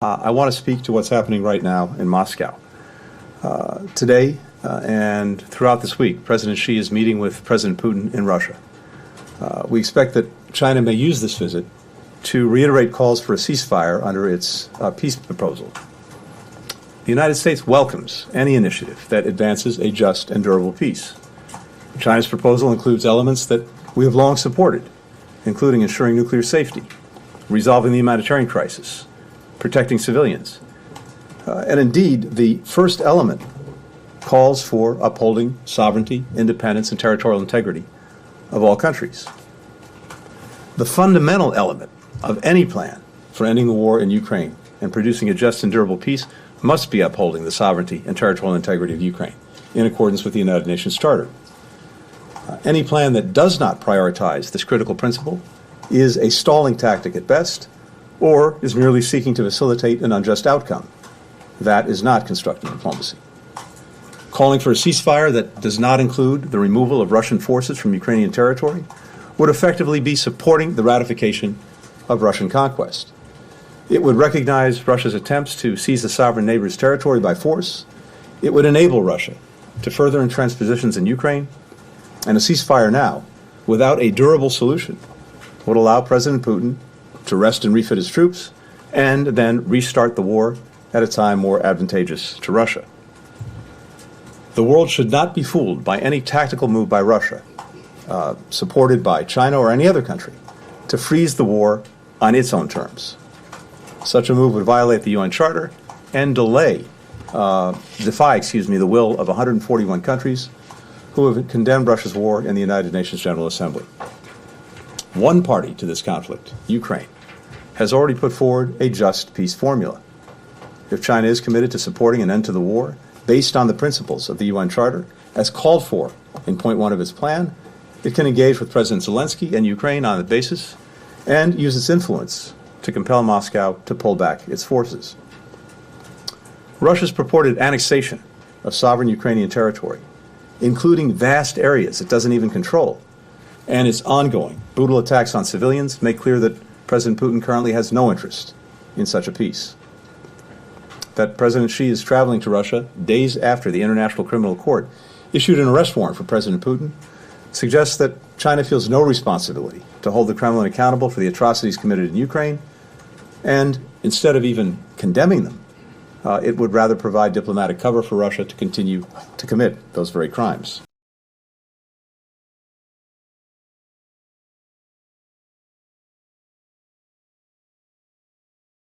I want to speak to what's happening right now in Moscow. Today and throughout this week, President Xi is meeting with President Putin in Russia. We expect that China may use this visit to reiterate calls for a ceasefire under its peace proposal. The United States welcomes any initiative that advances a just and durable peace. China's proposal includes elements that we have long supported, including ensuring nuclear safety, resolving the humanitarian crisis, protecting civilians. And indeed, the first element calls for upholding sovereignty, independence, and territorial integrity of all countries. The fundamental element of any plan for ending the war in Ukraine and producing a just and durable peace must be upholding the sovereignty and territorial integrity of Ukraine in accordance with the United Nations Charter. Any plan that does not prioritize this critical principle is a stalling tactic at best, or is merely seeking to facilitate an unjust outcome. That is not constructive diplomacy. Calling for a ceasefire that does not include the removal of Russian forces from Ukrainian territory would effectively be supporting the ratification of Russian conquest. It would recognize Russia's attempts to seize a sovereign neighbor's territory by force. It would enable Russia to further entrench positions in Ukraine. And a ceasefire now, without a durable solution, would allow President Putin to rest and refit his troops, and then restart the war at a time more advantageous to Russia. The world should not be fooled by any tactical move by Russia, supported by China or any other country, to freeze the war on its own terms. Such a move would violate the UN Charter and defy the will of 141 countries who have condemned Russia's war in the United Nations General Assembly. One party to this conflict, Ukraine, has already put forward a just peace formula. If China is committed to supporting an end to the war based on the principles of the UN Charter, as called for in point 1 of its plan, it can engage with President Zelensky and Ukraine on that basis and use its influence to compel Moscow to pull back its forces. Russia's purported annexation of sovereign Ukrainian territory, including vast areas it doesn't even control, and its ongoing brutal attacks on civilians make clear that President Putin currently has no interest in such a peace. That President Xi is traveling to Russia days after the International Criminal Court issued an arrest warrant for President Putin suggests that China feels no responsibility to hold the Kremlin accountable for the atrocities committed in Ukraine, and instead of even condemning them, it would rather provide diplomatic cover for Russia to continue to commit those very crimes.